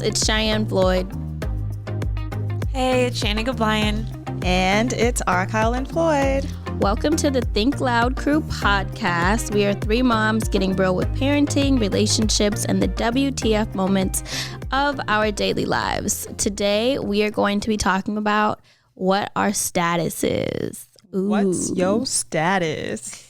It's Cheyenne Floyd. Hey, it's Shannon O'Brien. And it's Kyle and Floyd. Welcome to the Think Loud Crew podcast. We are three moms getting real with parenting, relationships, and the WTF moments of our daily lives. Today, we are going to be talking about what our status is. Ooh. What's your status?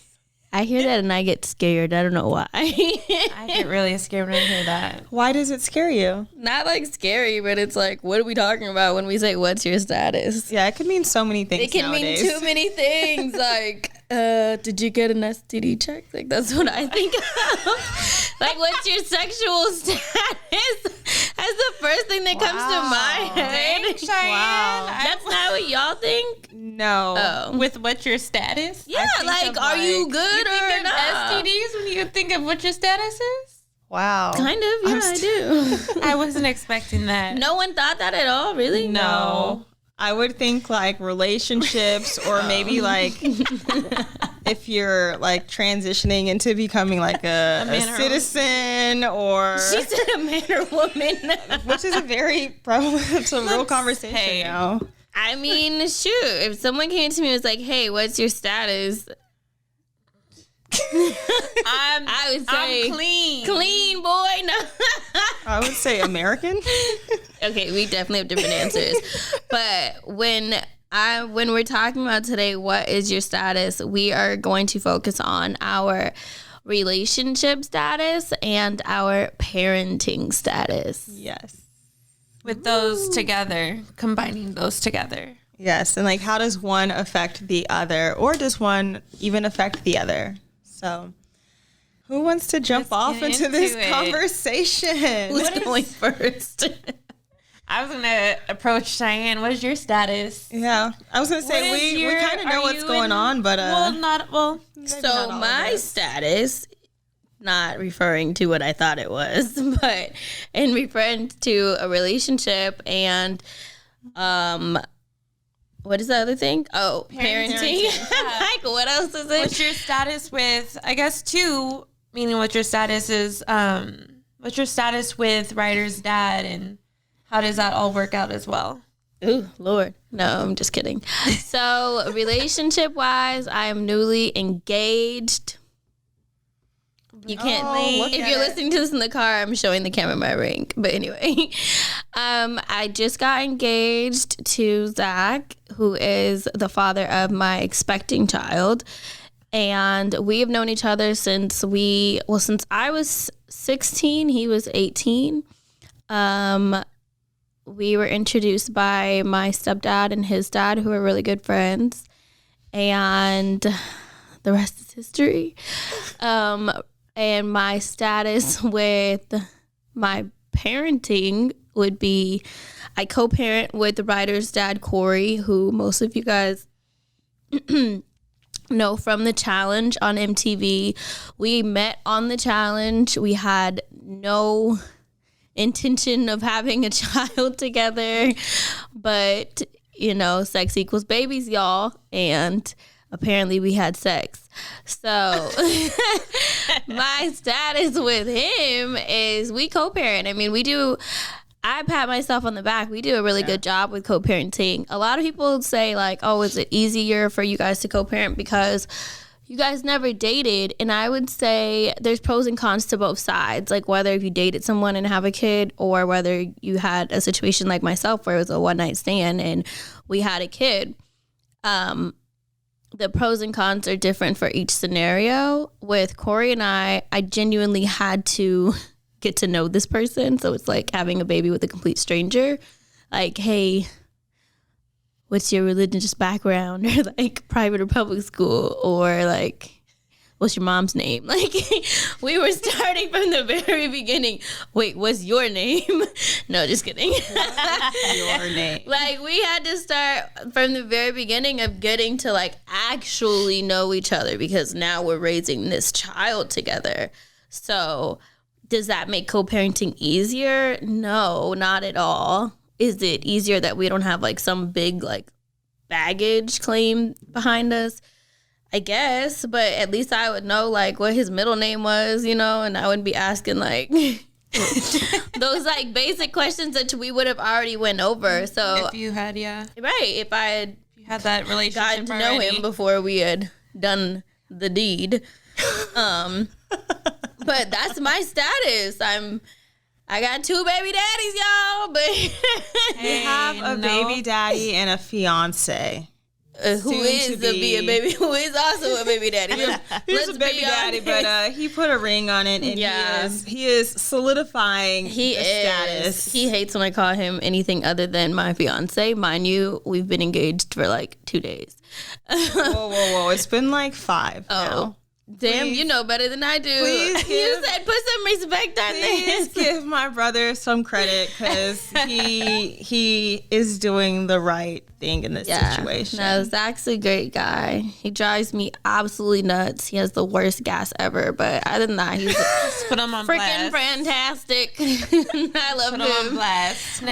I hear that and I get scared. I don't know why. I get really scared when I hear that. Why does it scare you? Not like scary, but it's like, what are we talking about when we say, what's your status? Yeah, it could mean so many things. It can nowadays. mean too many things. Like, did you get an STD check? Like, that's what I think of. Like, what's your sexual status? That's the first thing that comes to my head. Thanks, Cheyenne. Wow. That's not what y'all think? No. Oh. With what's your status? Yeah, like, are you good You or think of not? STDs when you think of what your status is? Wow. Kind of, yeah, I do. I wasn't expecting that. No one thought that at all, really? No. I would think like relationships or maybe like if you're like transitioning into becoming like a citizen or... She said a man or woman. Which is a very prevalent, it's a real conversation now. I mean, shoot, if someone came to me and was like, hey, what's your status? I would say I'm clean. Clean, boy. No. I would say American. Okay, we definitely have different answers. But when we're talking about today, what is your status? We are going to focus on our relationship status and our parenting status. Yes. With those together, combining those together. Yes, and like how does one affect the other, or does one even affect the other? So, who wants to jump off into this conversation? Who's going first? I was gonna approach Cheyenne. What is your status? Yeah, I was gonna say we kind of know what's going on, but So my status, not referring to what I thought it was, but in referring to a relationship and what is the other thing? Oh, parenting. Like, what else is it? What's your status with, I guess, two, meaning what your status is, what's your status with Ryder's dad, and how does that all work out as well? Ooh, Lord. No, I'm just kidding. So, relationship-wise, I am newly engaged. You can't, if you're listening to this in the car, I'm showing the camera my ring. But anyway, I just got engaged to Zach, who is the father of my expecting child. And we have known each other since I was 16, he was 18. We were introduced by my stepdad and his dad, who are really good friends. And the rest is history. And my status with my parenting would be I co-parent with the writer's dad, Corey, who most of you guys know from the challenge on MTV. We met on the challenge. We had no intention of having a child together, but, you know, sex equals babies, y'all. And apparently we had sex. So my status with him is we co-parent. I mean, I pat myself on the back. We do a really good job with co-parenting. A lot of people say like, oh, is it easier for you guys to co-parent because you guys never dated? And I would say there's pros and cons to both sides. Like whether if you dated someone and have a kid or whether you had a situation like myself where it was a one-night stand and we had a kid. The pros and cons are different for each scenario. With Corey and I genuinely had to get to know this person. So it's like having a baby with a complete stranger. Like, hey, what's your religious background? Or like private or public school? Or like, what's your mom's name? Like, we were starting from the very beginning. Wait, what's your name? No, just kidding. Your name. Like, we had to start from the very beginning of getting to like actually know each other because now we're raising this child together. So does that make co-parenting easier? No, not at all. Is it easier that we don't have like some big like baggage claim behind us? I guess, but at least I would know like what his middle name was, you know, and I wouldn't be asking like, Those like basic questions that we would have already went over. So if you had, right, if I had that relationship gotten to know him before we had done the deed. But that's my status. I got 2 baby daddies, y'all. But you have a baby daddy and a fiance. Who is also a baby daddy. He's a baby daddy, but he put a ring on it, and he is solidifying the status. He hates when I call him anything other than my fiance. Mind you, we've been engaged for like 2 days. Whoa! It's been like 5 now. Damn, you know better than I do. You said put some respect on this. Please give my brother some credit, because he is doing the right thing in this situation. No, Zach's a great guy. He drives me absolutely nuts. He has the worst gas ever, but other than that, he's put him on freaking fantastic. I love him. On blast.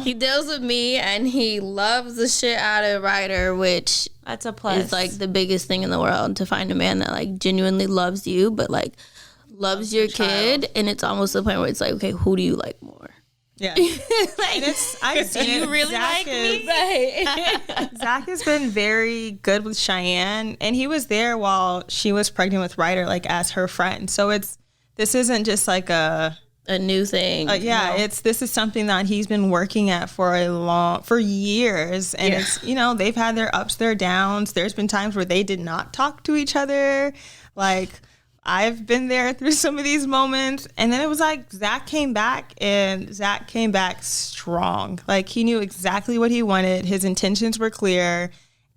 He deals with me, and he loves the shit out of Ryder, which that's a plus. It's like the biggest thing in the world, to find a man that like genuinely loves you, but like loves your kid, and it's almost the point where it's like, okay, who do you like more? Yeah, like, I've seen you really Zach like me? Right. Zach has been very good with Cheyenne, and he was there while she was pregnant with Ryder, like as her friend. So this isn't just like a new thing. This is something that he's been working at for years, and it's they've had their ups, their downs. There's been times where they did not talk to each other, like. I've been there through some of these moments, and then it was like Zach came back strong. Like, he knew exactly what he wanted. His intentions were clear,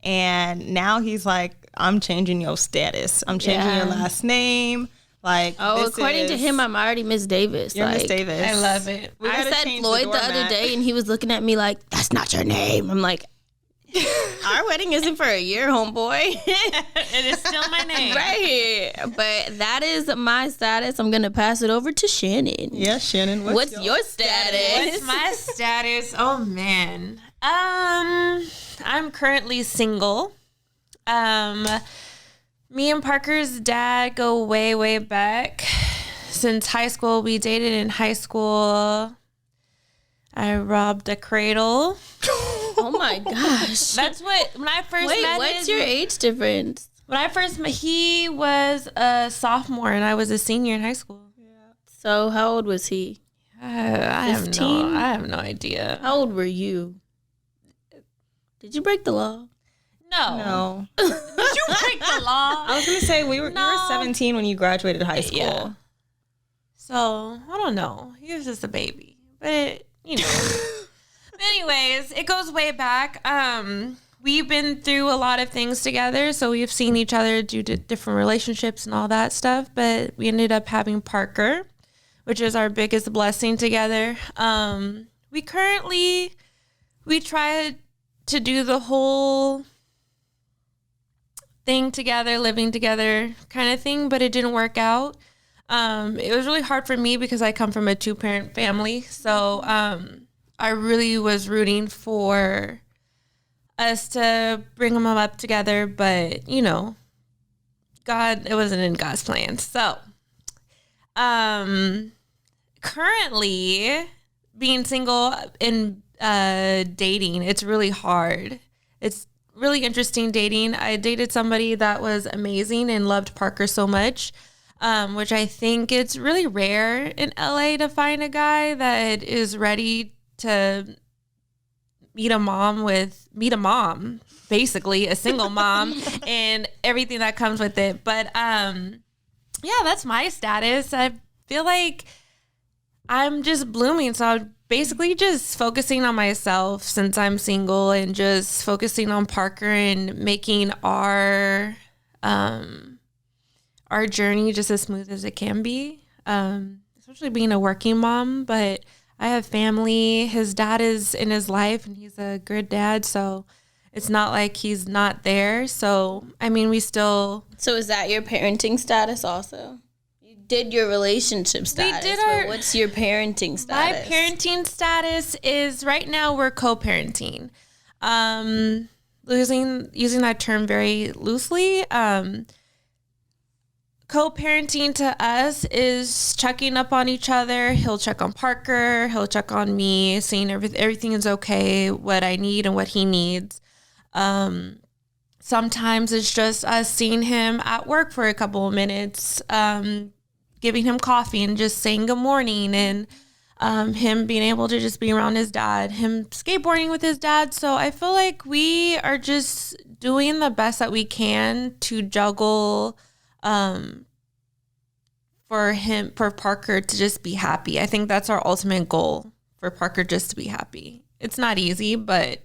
and now he's like, I'm changing your status. I'm changing your last name. Like, according to him, I'm already Miss Davis. You're Miss Davis. I love it. I said Floyd the other day, and he was looking at me like, that's not your name. I'm like, our wedding isn't for a year, homeboy. It is still my name. Right. But that is my status. I'm going to pass it over to Shannon. Yeah, Shannon. What's your status? What's my status? Oh, man. I'm currently single. Me and Parker's dad go way, way back. Since high school, we dated in high school. I robbed a cradle. Oh my gosh. That's when I first met him. What's your age difference? When I first met, he was a sophomore and I was a senior in high school. Yeah. So how old was he? I have no idea. How old were you? Did you break the law? No. Did you break the law? I was going to say, you were 17 when you graduated high school. Yeah. So, I don't know. He was just a baby. But, anyways, it goes way back. We've been through a lot of things together, so we've seen each other due to different relationships and all that stuff, but we ended up having Parker, which is our biggest blessing together. We tried to do the whole thing together, living together kind of thing, but it didn't work out. It was really hard for me because I come from a 2-parent family, so I really was rooting for us to bring them up together, but it wasn't in God's plan. So, currently being single and dating, it's really hard. It's really interesting dating. I dated somebody that was amazing and loved Parker so much, which I think it's really rare in LA to find a guy that is ready to meet a mom, basically a single mom, and everything that comes with it. But that's my status. I feel like I'm just blooming, so I'm basically just focusing on myself since I'm single, and just focusing on Parker and making our journey just as smooth as it can be, especially being a working mom. But I have family. His dad is in his life, and he's a good dad, so it's not like he's not there. So, we still... So is that your parenting status also? You did your relationship status, but what's your parenting status? My parenting status is, right now, we're co-parenting. Using that term very loosely, co-parenting to us is checking up on each other. He'll check on Parker. He'll check on me, seeing everything is okay, what I need and what he needs. Sometimes it's just us seeing him at work for a couple of minutes, giving him coffee and just saying good morning, and him being able to just be around his dad, him skateboarding with his dad. So I feel like we are just doing the best that we can to juggle for Parker to just be happy. I think that's our ultimate goal, for Parker just to be happy. It's not easy, but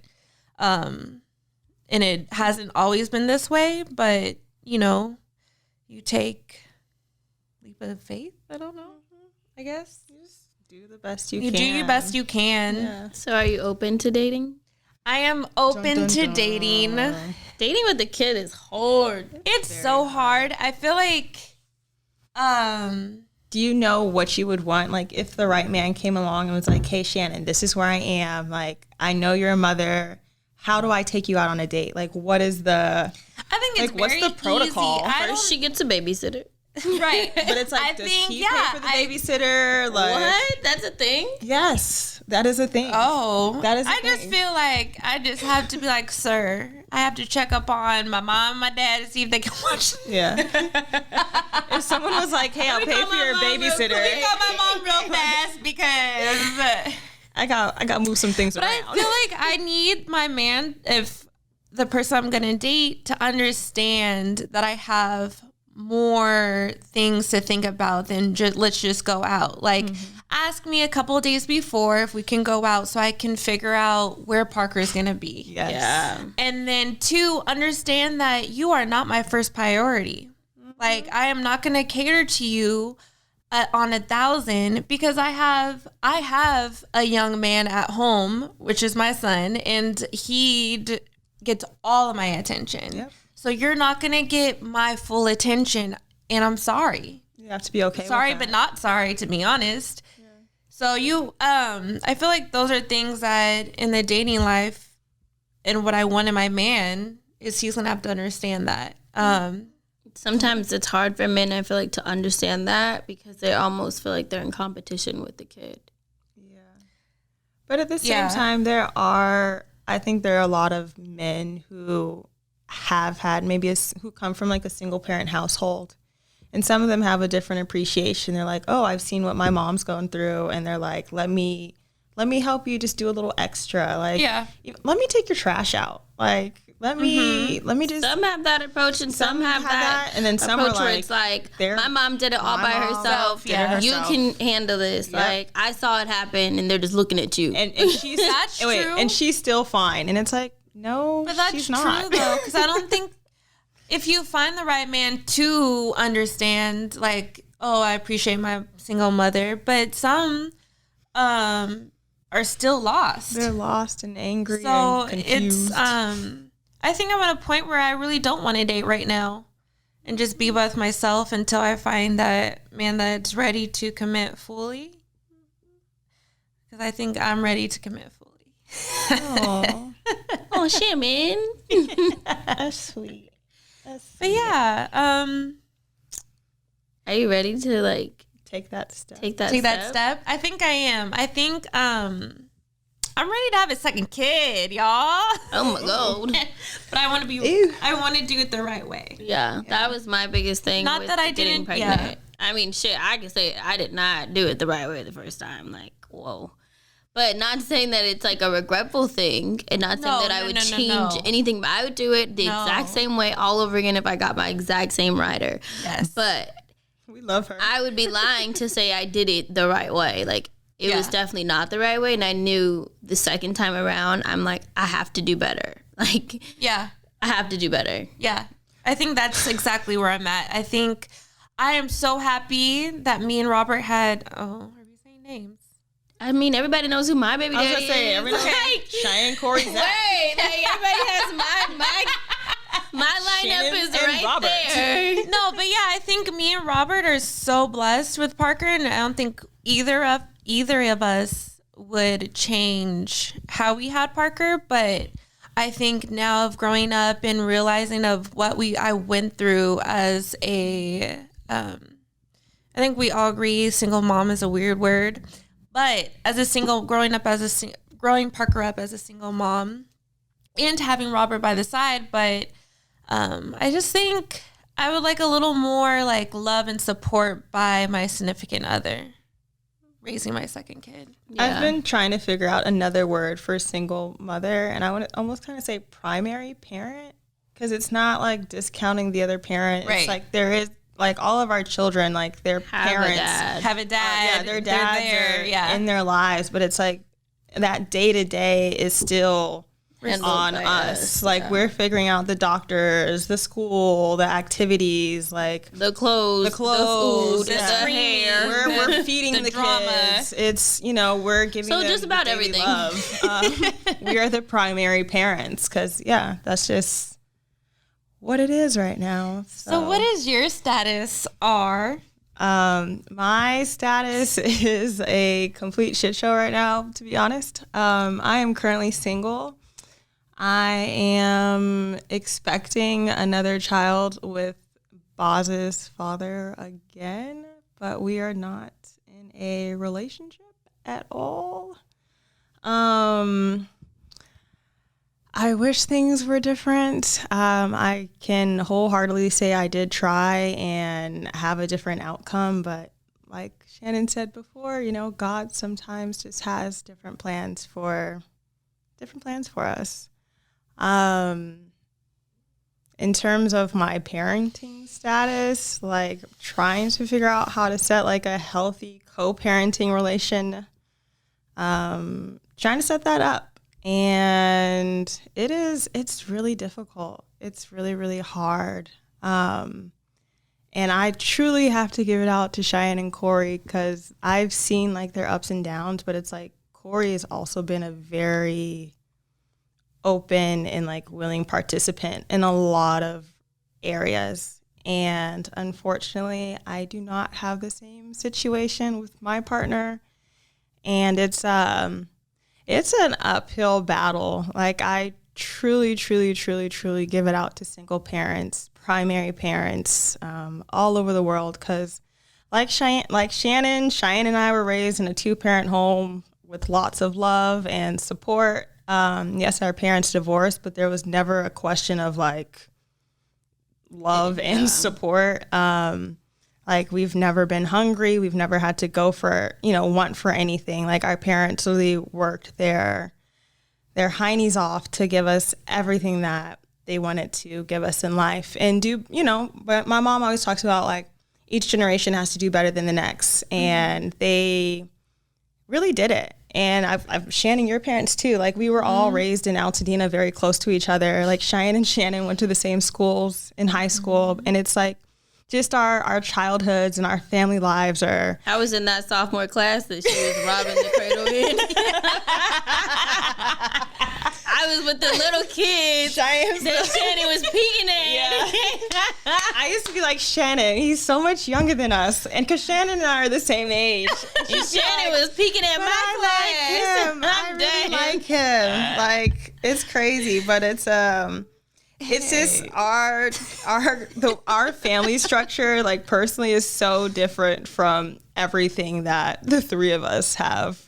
and it hasn't always been this way, but you take leap of faith. I don't know. I guess You just do the best you you can. do your best you can. Yeah. So are you open to dating? I am open to dating. Dating with a kid is hard. It's so hard. I feel like Do you know what you would want? Like, if the right man came along and was like, hey, Shannon, this is where I am. Like, I know you're a mother. How do I take you out on a date? Like, what is the... I think it's Like, what's very the protocol? easy. I First, she gets a babysitter. right. But it's like, I does think, he yeah, pay for the babysitter? Like, What? That's a thing? Yes, that is a thing. Oh, That is a I just thing. feel like I just have to be like, sir, I have to check up on my mom and my dad to see if they can watch. Yeah. If someone was like, hey, I'll pay for your babysitter. Let me call my mom real fast because. I got to move some things But around. I feel like I need my man, if the person I'm gonna date, to understand that I have more things to think about than just let's just go out. Like, ask me a couple of days before if we can go out so I can figure out where Parker's gonna be. Yes. Yeah. And then 2, understand that you are not my first priority. Like, I am not gonna cater to you on 1,000 because I have a young man at home, which is my son, and he gets all of my attention. Yep. So you're not gonna get my full attention, and I'm sorry. You have to be okay Sorry, with but that. not sorry, to be honest. Yeah. So I feel like those are things that in the dating life, and what I want in my man is he's gonna have to understand that. Sometimes it's hard for men, I feel like, to understand that because they almost feel like they're in competition with the kid. Yeah. But at the same time, I think there are a lot of men who have had who come from like a single parent household. And some of them have a different appreciation. They're like, oh, I've seen what my mom's going through. And they're like, let me help you just do a little extra. Like, let me take your trash out. Like, let me just. Some have that approach and some have that. And then some approach are where like, it's like, my mom did it all by herself. Yeah. You can handle this. Yep. Like, I saw it happen and they're just looking at you. And she's That's true. and she's still fine. And it's like, no, But that's she's true not. though, because I don't think if you find the right man to understand, like, oh, I appreciate my single mother, but some are still lost. They're lost and angry So and confused. it's I think I'm at a point where I really don't want to date right now, and just be with myself until I find that man that's ready to commit fully. Because I think I'm ready to commit fully. Oh, Oh, shit, man. that's sweet. But yeah, Are you ready to, like, Take that step. take that step? I think I am. I think I'm ready to have a second kid, y'all. Oh, my God. But I want to be. Ew. I want to do it the right way. Yeah, that was my biggest thing. Not with that I getting didn't- pregnant. yeah. I mean, shit, I can say I did not do it the right way the first time. Like, whoa. But not saying that it's like a regretful thing, and not saying that I would change anything, but I would do it the exact same way all over again if I got my exact same rider. Yes. But We love her. I would be lying to say I did it the right way. Like, it was definitely not the right way, and I knew the second time around, I'm like, I have to do better. Like, Yeah. I have to do better. Yeah. I think that's exactly where I'm at. I think I am so happy that me and Robert had. Oh, are we saying names? I mean, everybody knows who my baby I was daddy gonna say, is. everyone. Like, Cheyenne, Corey, Zach. wait, like, everybody has my lineup Shannon is and right Robert. there. No, but yeah, I think me and Robert are so blessed with Parker, and I don't think either of us would change how we had Parker. But I think now of growing up and realizing of what I went through as a I think we all agree single mom is a weird word, but as a single, growing Parker up as a single mom and having Robert by the side, but I just think I would like a little more like love and support by my significant other raising my second kid. Yeah. I've been trying to figure out another word for single mother, and I want to almost kind of say primary parent, because it's not like discounting the other parent. Right. It's like there is, like, all of our children, like, their parents have a dad. Their dads are in their lives, but it's like that day to day is still on us. Like, we're figuring out the doctors, the school, the activities, like the clothes, the food, the hair. We're feeding the drama. Kids. It's, we're giving them just about everything. Love. We are the primary parents, because that's just what it is right now. So what is your status, R? My status is a complete shit show right now, to be honest. I am currently single. I am expecting another child with Boz's father again, but we are not in a relationship at all. I wish things were different. I can wholeheartedly say I did try and have a different outcome, but like Shannon said before, God sometimes just has different plans for us. In terms of my parenting status, like trying to figure out how to set like a healthy co-parenting relation, trying to set that up. And it's really difficult. It's really, really hard. And I truly have to give it out to Cheyenne and Corey, because I've seen like their ups and downs, but it's like Corey has also been a very open and like willing participant in a lot of areas. And unfortunately, I do not have the same situation with my partner. And it's an uphill battle. Like, I truly, truly, truly, truly give it out to single parents, primary parents, all over the world. Because like Shannon and I were raised in a 2-parent home with lots of love and support. Yes, our parents divorced, but there was never a question of like love and support. Like, we've never been hungry. We've never had to go for, want for anything. Like, our parents really worked their heinies off to give us everything that they wanted to give us in life. And but my mom always talks about like each generation has to do better than the next. And they really did it. And I've Shannon, your parents too. Like, we were all raised in Altadena, very close to each other. Like, Cheyenne and Shannon went to the same schools in high school. And it's like, just our childhoods and our family lives are. I was in that sophomore class that she was robbing the cradle in. I was with the little kids that Shannon was peeking at. Yeah. I used to be like, Shannon, he's so much younger than us. And because Shannon and I are the same age. And Shannon was peeking at my class. I really like him. Like, it's crazy, but it's just our family structure, like, personally, is so different from everything that the three of us have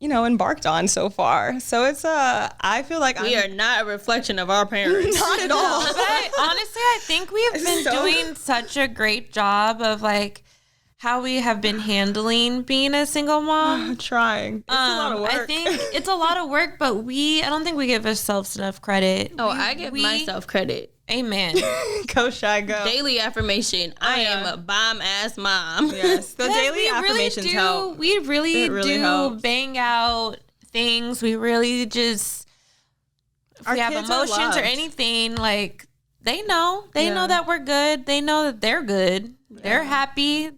embarked on so far. So it's I feel like we are not a reflection of our parents. Not at all. But honestly, I think we have been doing such a great job of like how we have been handling being a single mom. Trying. It's a lot of work. I think it's a lot of work, but I don't think we give ourselves enough credit. I give myself credit. Amen. Go Shy, go. Daily affirmation. I am a bomb ass mom. Yes. The daily affirmations help. We really do helps. bang out things. We really just, if we have emotions or anything, like, they know. They know that we're good. They know that they're good. They're happy.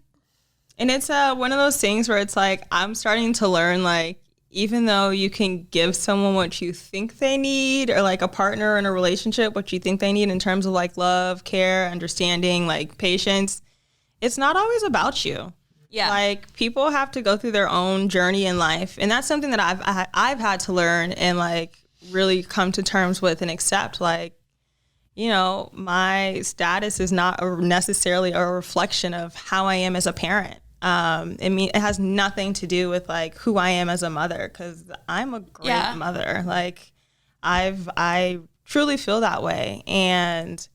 And it's one of those things where it's like, I'm starting to learn, like, even though you can give someone what you think they need, or like a partner in a relationship, what you think they need in terms of like love, care, understanding, like patience, it's not always about you. Yeah. Like, people have to go through their own journey in life. And that's something that I've had to learn and like really come to terms with and accept. Like, you know, my status is not necessarily a reflection of how I am as a parent. It has nothing to do with like who I am as a mother, because I'm a great mother. Like I truly feel that way. And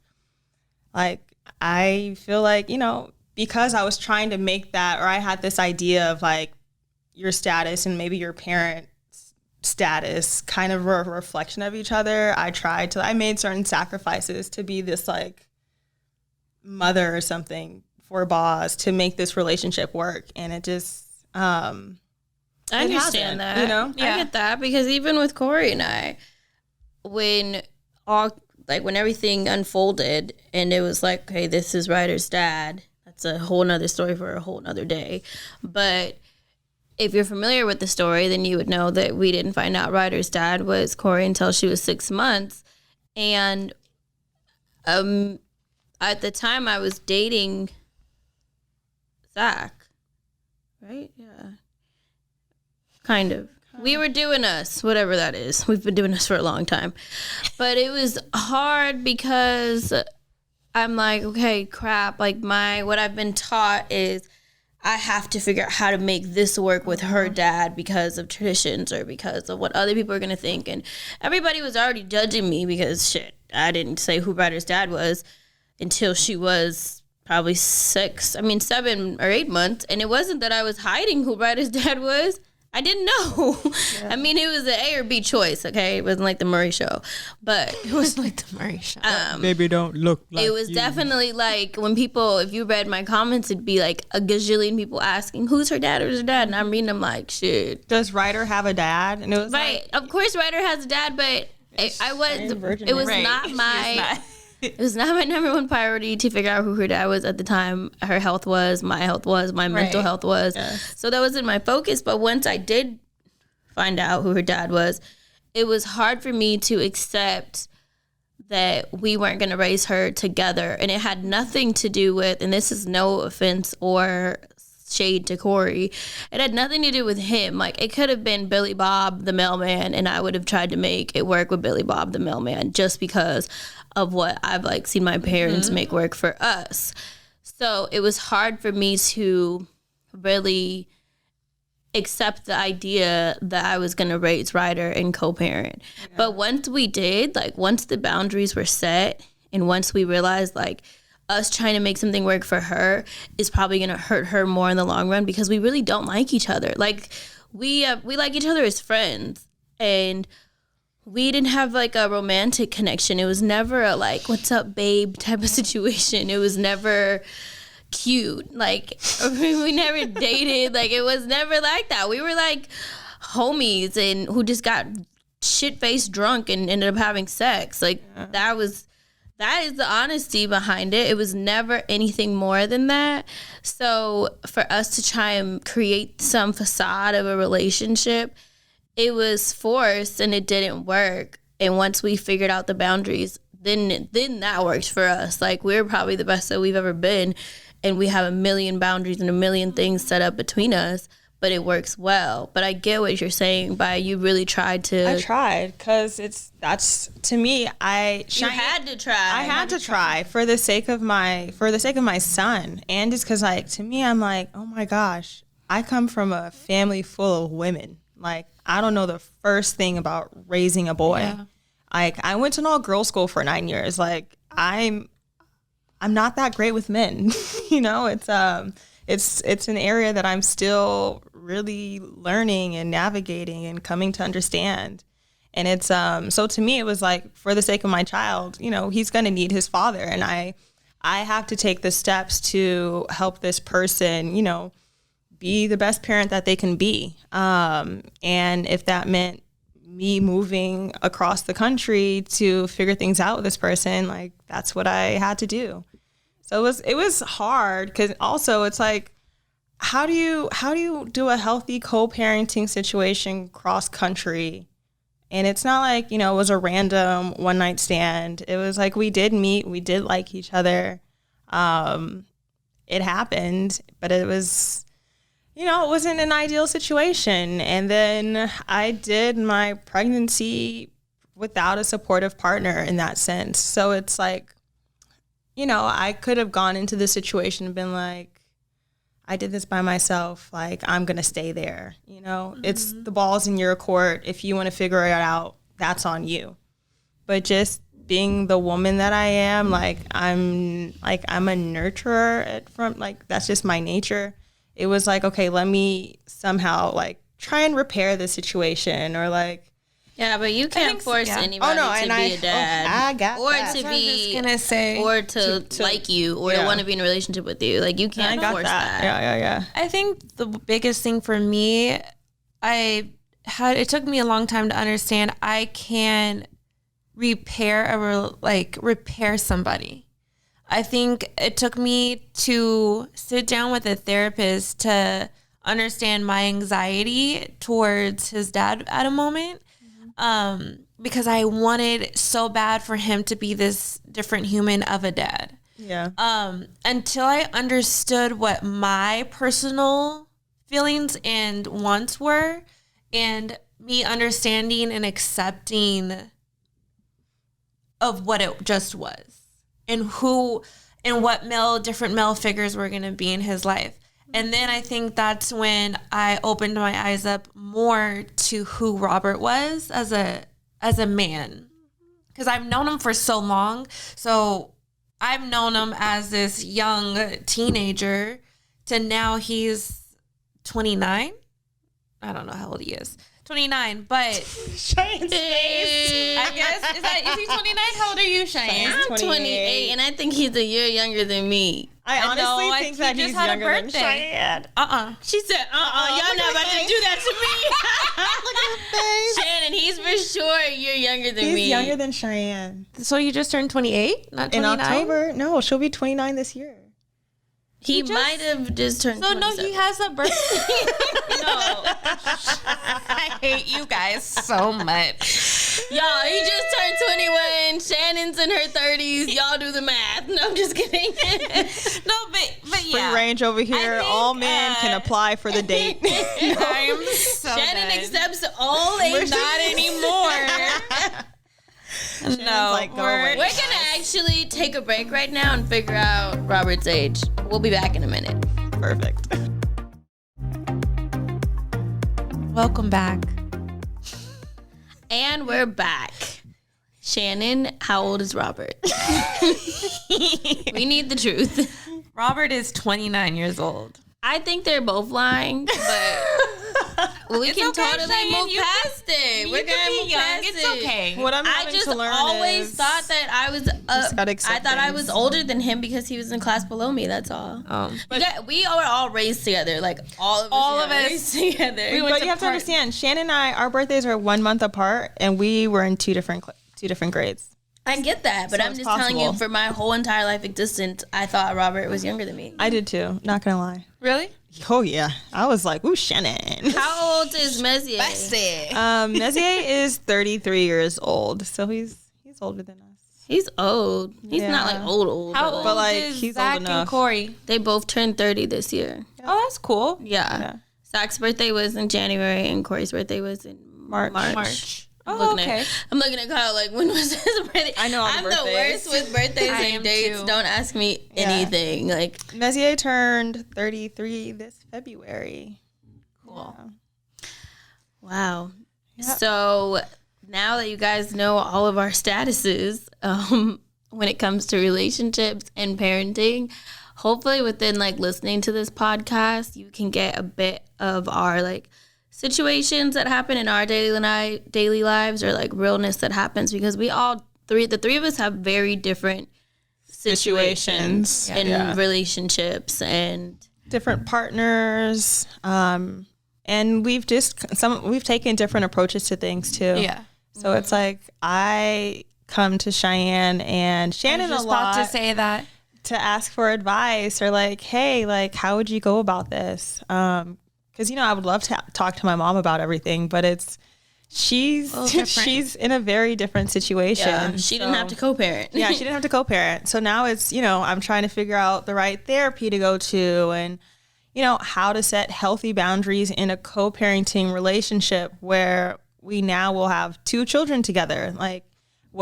like, I feel like, you know, because I was trying to make that, or I had this idea of like your status and maybe your parent status kind of a reflection of each other. I made certain sacrifices to be this like mother or something for Boz to make this relationship work. And it just, I understand that. You know? I get that, because even with Corey and I, when everything unfolded and it was like, okay, this is Ryder's dad, that's a whole nother story for a whole nother day. But if you're familiar with the story, then you would know that we didn't find out Ryder's dad was Corey until she was 6 months. And at the time I was dating Zach, right? Yeah. Kind of. We were doing us, whatever that is. We've been doing us for a long time. But it was hard because I'm like, okay, crap. Like what I've been taught is I have to figure out how to make this work with her dad because of traditions or because of what other people are going to think. And everybody was already judging me because, I didn't say who Ryder's dad was until she was probably 7 or 8 months. And it wasn't that I was hiding who Ryder's dad was. I didn't know. Yeah. I mean, it was an A or B choice, okay? It wasn't like the Murray Show. But it was like the Murray Show. Baby, don't look like it was definitely like when people, if you read my comments, it'd be like a gazillion people asking, who's her dad? Who's her dad? And I'm reading them like, shit. Does Ryder have a dad? And it was right. Of course, Ryder has a dad, but it was not my... It was not my number one priority to figure out who her dad was at the time. Her health was, my health was, my mental health was. Yes. So that wasn't my focus. But once I did find out who her dad was, it was hard for me to accept that we weren't going to raise her together. And it had nothing to do with, and this is no offense or shade to Corey, it had nothing to do with him. Like, it could have been Billy Bob the mailman, and I would have tried to make it work with Billy Bob the mailman just because of what I've like seen my parents make work for us. So it was hard for me to really accept the idea that I was going to raise Ryder and co-parent. Yeah. But once we did, like once the boundaries were set and once we realized like us trying to make something work for her is probably going to hurt her more in the long run because we really don't like each other. Like we like each other as friends, and we didn't have like a romantic connection. It was never a like, what's up, babe type of situation. It was never cute. Like, we never dated. Like, it was never like that. We were like homies and who just got shit-faced drunk and ended up having sex. Like, that is the honesty behind it. It was never anything more than that. So for us to try and create some facade of a relationship, it was forced and it didn't work. And once we figured out the boundaries, then that worked for us. Like, we're probably the best that we've ever been. And we have a million boundaries and a million things set up between us, but it works well. But I get what you're saying by you really tried to. I tried because to me, you had to try. I had to try for the sake of my son. And just because like, to me, I'm like, oh my gosh, I come from a family full of women. Like, I don't know the first thing about raising a boy. Yeah. Like, I went to an all-girls school for 9 years. Like, I'm not that great with men. You know, it's an area that I'm still really learning and navigating and coming to understand. And it's so to me, it was like, for the sake of my child, you know, he's going to need his father, and I have to take the steps to help this person, you know, be the best parent that they can be. And if that meant me moving across the country to figure things out with this person, like, that's what I had to do. So it was hard because also it's like, how do you do a healthy co-parenting situation cross country? And it's not like, you know, it was a random one night stand. It was like, we did meet, we did like each other. It happened, but it was, you know, it wasn't an ideal situation. And then I did my pregnancy without a supportive partner in that sense. So it's like, you know, I could have gone into this situation and been like, I did this by myself. Like, I'm going to stay there. You know, it's the ball's in your court. If you want to figure it out, that's on you. But just being the woman that I am, I'm a nurturer that's just my nature. It was like, okay, let me somehow like try and repair the situation, or like, yeah, but you can't force anybody to be a dad, or to like you, or to want to be in a relationship with you. Like, you can't force that. Yeah. I think the biggest thing for me, it took me a long time to understand I can repair somebody. I think it took me to sit down with a therapist to understand my anxiety towards his dad at a moment. Because I wanted so bad for him to be this different human of a dad. Yeah. Until I understood what my personal feelings and wants were, and me understanding and accepting of what it just was, and who and what different male figures were going to be in his life. And then I think that's when I opened my eyes up more to who Robert was as a man. Because I've known him for so long. So I've known him as this young teenager to now he's 29. I don't know how old he is. 29, but Cheyenne's face. I guess is he 29? How old are you, Cheyenne? I'm 28, and I think he's a year younger than me. I honestly think that he's younger than Cheyenne. She said, y'all not about to do that to me. Look at her face. Shannon, he's for sure a year younger than me. He's younger than Cheyenne. So you just turned 28? Not 29? In October? No, she'll be 29 this year. He might have just turned 27. No, he has a birthday. No. I hate you guys so much. Y'all, he just turned 21. Shannon's in her 30s. Y'all do the math. No, I'm just kidding. No, but yeah. Free range over here. Think, all men can apply for the date. I'm so Shannon accepts all age. Not anymore. No, like, we're gonna actually take a break right now and figure out Robert's age. We'll be back in a minute. Perfect. Welcome back. And we're back. Shannon, how old is Robert? We need the truth. Robert is 29 years old. I think they're both lying, but we can totally move past it. We're gonna move past it. It's okay. What I'm I having just to learn always is thought that I was. gotta accept I thought I things. was older than him because he was in class below me. That's all. We were all raised together, like all of us raised together. But you have to understand, Shannon and I, our birthdays are 1 month apart, and we were in two different grades. I get that, but So I'm it's just telling you, possible. for my whole entire life existence, I thought Robert was younger than me. I did too. Not gonna lie. Really? Oh yeah, I was like, ooh, Shannon. How old is Messier? Messier is 33 years old, so he's older than us. He's old. He's not like old. How old But, like, is he's Zach old enough. and Corey? They both turned 30 this year. Oh, that's cool. Yeah. Zach's birthday was in January and Corey's birthday was in March. Oh, okay. I'm looking at Kyle like, when was his birthday? I know all the I'm birthdays. the worst with birthdays I and am dates. too. Don't ask me anything. Like, Messier turned 33 this February. Cool. wow. So now that you guys know all of our statuses, when it comes to relationships and parenting, hopefully within like listening to this podcast, you can get a bit of our like situations that happen in our daily lives, or like realness that happens, because the three of us have very different situations in relationships and different partners, and we've taken different approaches to things too. Yeah. So it's like I come to Cheyenne and Shannon a lot about to say that to ask for advice, or like, hey, like, how would you go about this? Because I would love to talk to my mom about everything, but she's in a very different situation. yeah, she didn't have to co-parent. Yeah, she didn't have to co-parent. So now it's, I'm trying to figure out the right therapy to go to, and, how to set healthy boundaries in a co-parenting relationship where we now will have 2 children together. Like,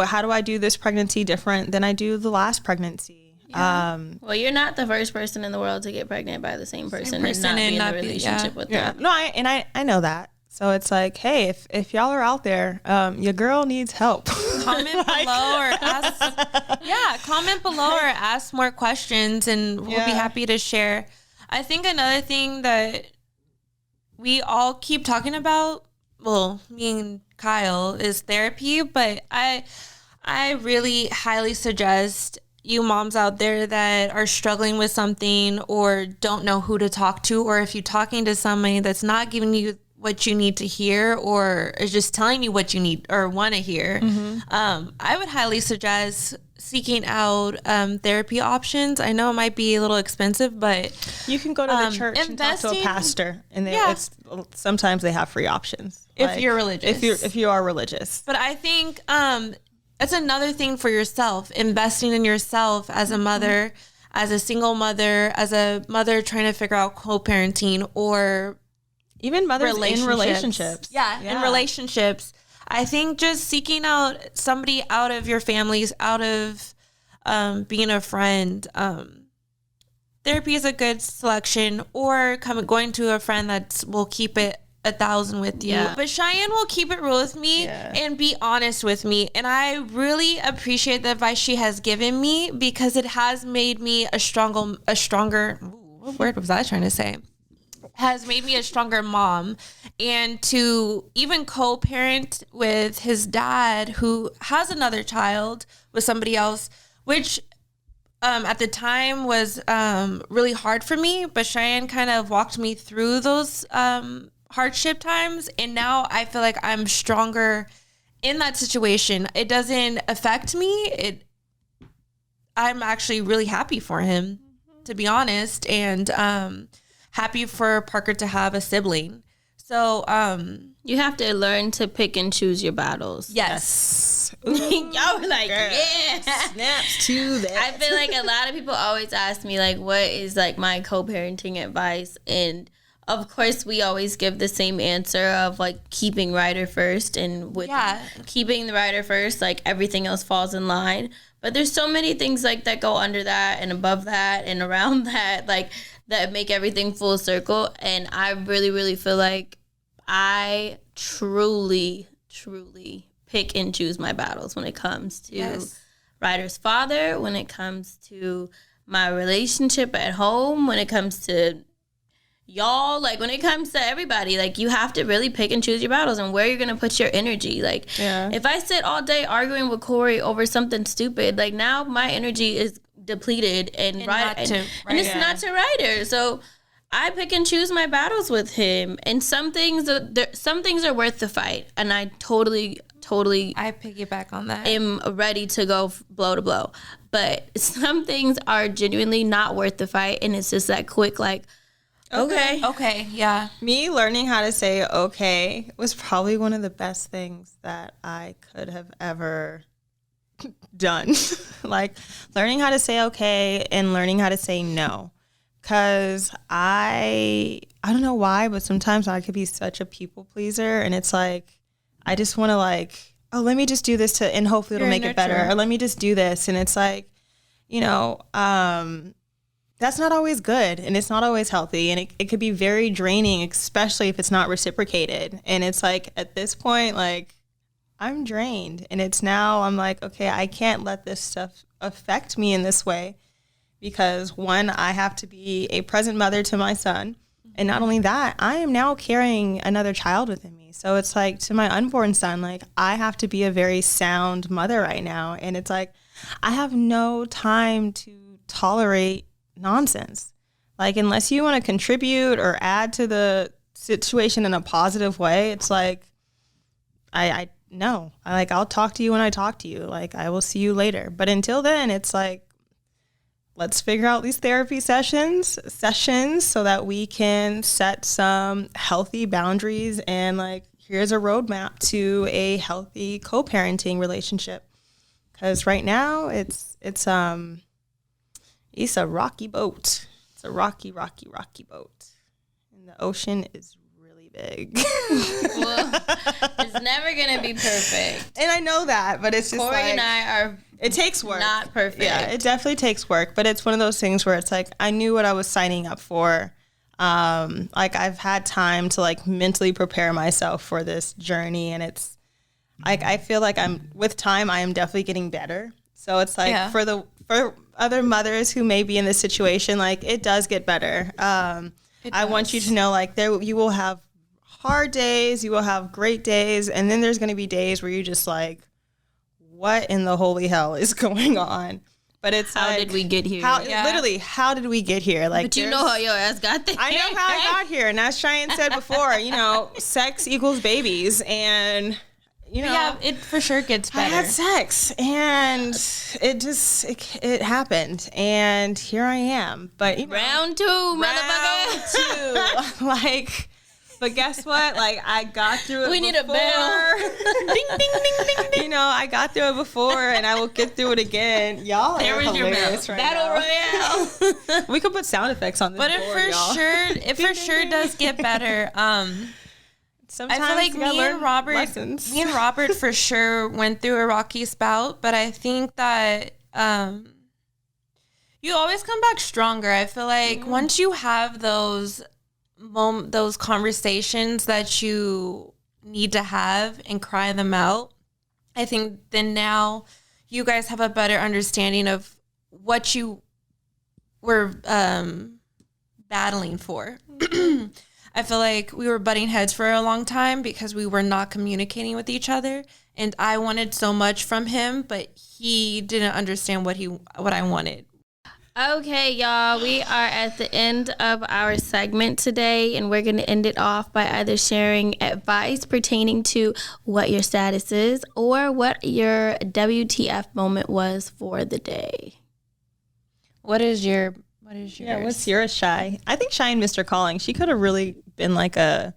how do I do this pregnancy different than I do the last pregnancy? Yeah. Well, you're not the first person in the world to get pregnant by the same person and not be in a relationship with them. No, I know that. So it's like, hey, if y'all are out there, your girl needs help. Comment below or ask. Comment below or ask more questions, and we'll be happy to share. I think another thing that we all keep talking about, well, me and Kyle, is therapy. But I really highly suggest you moms out there that are struggling with something or don't know who to talk to, or if you're talking to somebody that's not giving you what you need to hear or is just telling you what you need or want to hear, I would highly suggest seeking out therapy options. I know it might be a little expensive, but you can go to the church and talk to a pastor, and sometimes they have free options if you're religious. If you are religious. But I think that's another thing for yourself, investing in yourself as a mother, as a single mother, as a mother trying to figure out co-parenting, or even mothers in relationships. In relationships. I think just seeking out somebody out of your families, out of being a friend. Therapy is a good selection, or going to a friend that will keep it 1,000 with you. Yeah. But Cheyenne will keep it real with me and be honest with me. And I really appreciate the advice she has given me, because it has made me a stronger, what word was I trying to say? Has made me a stronger mom, and to even co-parent with his dad, who has another child with somebody else, which at the time was really hard for me, but Cheyenne kind of walked me through those hardship times, and now I feel like I'm stronger in that situation. It doesn't affect me. I'm actually really happy for him, to be honest, and happy for Parker to have a sibling. So you have to learn to pick and choose your battles. Yes. Y'all were like, yeah. Snaps to that. I feel like a lot of people always ask me, like, what is like my co-parenting advice? And of course, we always give the same answer of like keeping Ryder first, and with keeping the Ryder first, like everything else falls in line. But there's so many things like that go under that and above that and around that, like that make everything full circle. And I really, really feel like I truly, truly pick and choose my battles when it comes to Ryder's father, when it comes to my relationship at home, when it comes to y'all, like when it comes to everybody, like you have to really pick and choose your battles and where you're gonna put your energy. Like if I sit all day arguing with Corey over something stupid, like now my energy is depleted and it's not to Ryder. So I pick and choose my battles with him, and some things are worth the fight, and I totally I piggyback on that. am ready to go blow to blow. But some things are genuinely not worth the fight, and it's just that quick like, okay, yeah. Me learning how to say okay was probably one of the best things that I could have ever done. Like learning how to say okay and learning how to say no. Because I don't know why, but sometimes I could be such a people pleaser, and it's like I just want to like, oh, let me just do this and hopefully it'll make it better, or let me just do this, and it's like, you know, that's not always good, and it's not always healthy, and it could be very draining, especially if it's not reciprocated. And it's like at this point, like I'm drained, and it's now I'm like, okay, I can't let this stuff affect me in this way. Because one, I have to be a present mother to my son. And not only that, I am now carrying another child within me. So it's like to my unborn son, like I have to be a very sound mother right now. And it's like, I have no time to tolerate nonsense. Like, unless you want to contribute or add to the situation in a positive way, it's like, I'll talk to you when I talk to you. Like, I will see you later. But until then, it's like, let's figure out these therapy sessions so that we can set some healthy boundaries, and like, here's a roadmap to a healthy co-parenting relationship. Because right now it's a rocky boat. It's a rocky boat. And the ocean is really big. Well, it's never gonna be perfect. And I know that, but it's just Corey like, and I are. it takes work. Not perfect. Yeah, it definitely takes work, but it's one of those things where it's like I knew what I was signing up for. Like I've had time to like mentally prepare myself for this journey, and it's like I feel like with time I am definitely getting better. So it's like for other mothers who may be in this situation, like it does get better. I want you to know like you will have hard days, you will have great days, and then there's going to be days where you're just like, what in the holy hell is going on? But it's how did we get here? Literally, how did we get here? Like, but you know how your ass got there. I know how I got here, and as Cheyenne said before, sex equals babies, and it for sure gets better. I had sex, and it happened, and here I am. But round two, motherfucker. Like. But guess what? Like, I got through it. We need a bell. Ding, ding, ding, ding, ding. I got through it before, and I will get through it again. Y'all there are hilarious right Battle now. Royale. We could put sound effects on this but board, it for sure does get better. Sometimes I feel like me and Robert for sure went through a rocky spout, but I think that you always come back stronger. I feel like once you have those conversations that you need to have and cry them out, I think then now you guys have a better understanding of what you were battling for. I feel like we were butting heads for a long time because we were not communicating with each other, and I wanted so much from him, but he didn't understand what I wanted. Okay, y'all, we are at the end of our segment today, and we're going to end it off by either sharing advice pertaining to what your status is or what your WTF moment was for the day. What is yours? Yeah, what's yours, Shy? I think Cheyenne missed her calling. She could have really been like a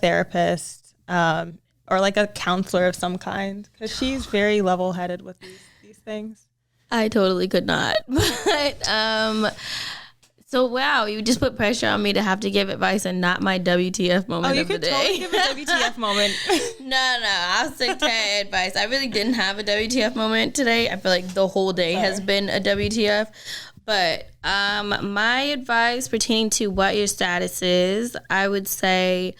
therapist or like a counselor of some kind, because she's very level-headed with these things. I totally could not. But so wow, you just put pressure on me to have to give advice and not my WTF moment of the day. Oh, you could totally give a WTF moment. No, I'll stick to advice. I really didn't have a WTF moment today. I feel like the whole day has been a WTF. But my advice pertaining to what your status is, I would say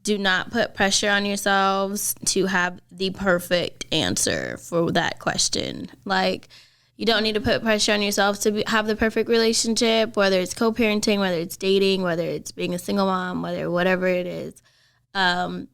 do not put pressure on yourselves to have the perfect answer for that question. Like, you don't need to put pressure on yourself to have the perfect relationship, whether it's co-parenting, whether it's dating, whether it's being a single mom, whatever it is. When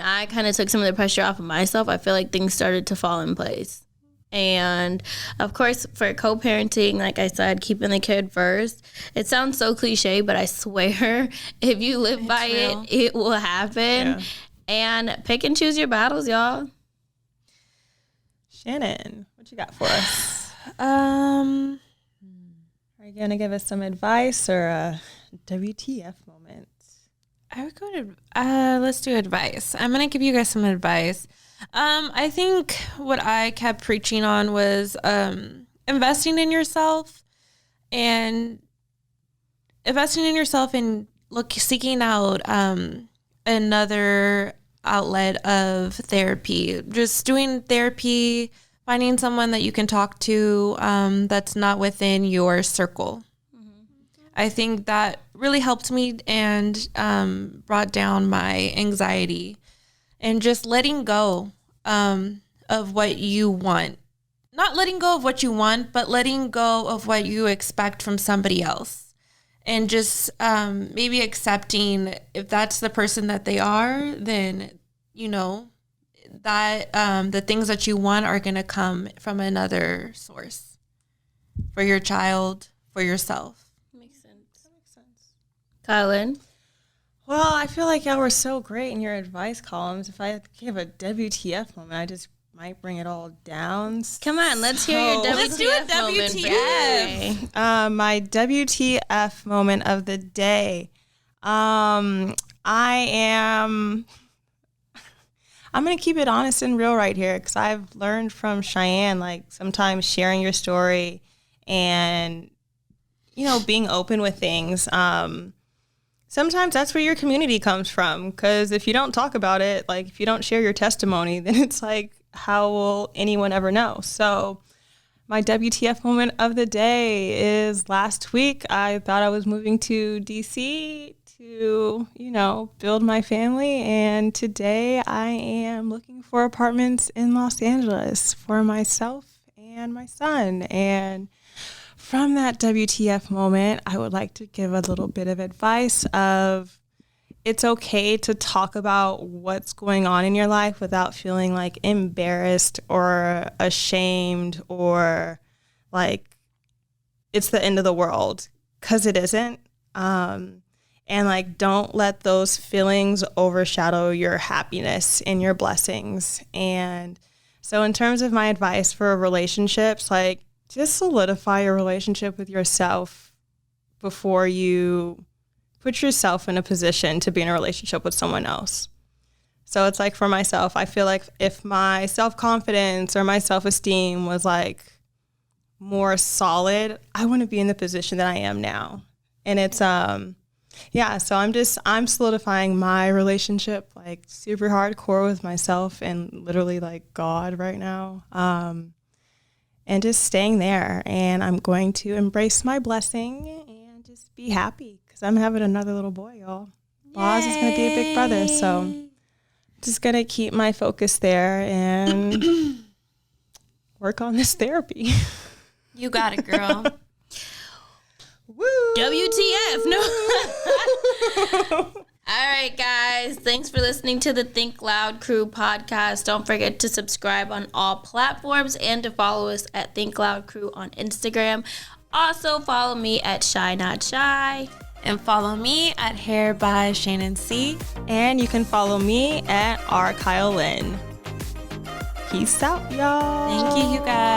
I kind of took some of the pressure off of myself, I feel like things started to fall in place. And of course, for co-parenting, like I said, keeping the kid first. It sounds so cliche, but I swear, if you live by it, it will happen. Yeah. And pick and choose your battles, y'all. Shannon, what you got for us? Are you going to give us some advice or a WTF moment? I would go to, let's do advice. I'm going to give you guys some advice. I think what I kept preaching on was investing in yourself and seeking out another outlet of therapy. Just doing therapy, finding someone that you can talk to that's not within your circle. I think that really helped me and brought down my anxiety. And just letting go of what you want. Not letting go of what you want, but letting go of what you expect from somebody else. And just maybe accepting if that's the person that they are, then, that the things that you want are going to come from another source. For your child, for yourself. Makes sense. Kylan? Well, I feel like y'all were so great in your advice columns. If I give a WTF moment, I just might bring it all down. Come on, let's hear your WTF let's do a WTF. My WTF moment of the day. I'm going to keep it honest and real right here, because I've learned from Cheyenne, like sometimes sharing your story and, being open with things. sometimes that's where your community comes from. Because if you don't talk about it, like if you don't share your testimony, then it's like, how will anyone ever know? So my WTF moment of the day is last week, I thought I was moving to DC to, build my family. And today I am looking for apartments in Los Angeles for myself and my son. And from that WTF moment, I would like to give a little bit of advice of it's okay to talk about what's going on in your life without feeling like embarrassed or ashamed or like it's the end of the world, because it isn't. And like, don't let those feelings overshadow your happiness and your blessings. And so in terms of my advice for relationships, like just solidify your relationship with yourself before you put yourself in a position to be in a relationship with someone else. So it's like for myself, I feel like if my self-confidence or my self-esteem was like more solid, I wouldn't be in the position that I am now. And it's, so I'm solidifying my relationship like super hardcore with myself and literally like God right now. And just staying there. And I'm going to embrace my blessing and just be happy. I'm having another little boy, y'all. Boz is going to be a big brother. So just going to keep my focus there and work on this therapy. You got it, girl. Woo! WTF. No. All right, guys. Thanks for listening to the Think Loud Crew podcast. Don't forget to subscribe on all platforms and to follow us at Think Loud Crew on Instagram. Also, follow me at Shy Not Shy. And follow me at Hair by Shannon C. And you can follow me at R. Kyle Lynn. Peace out, y'all. Thank you, you guys.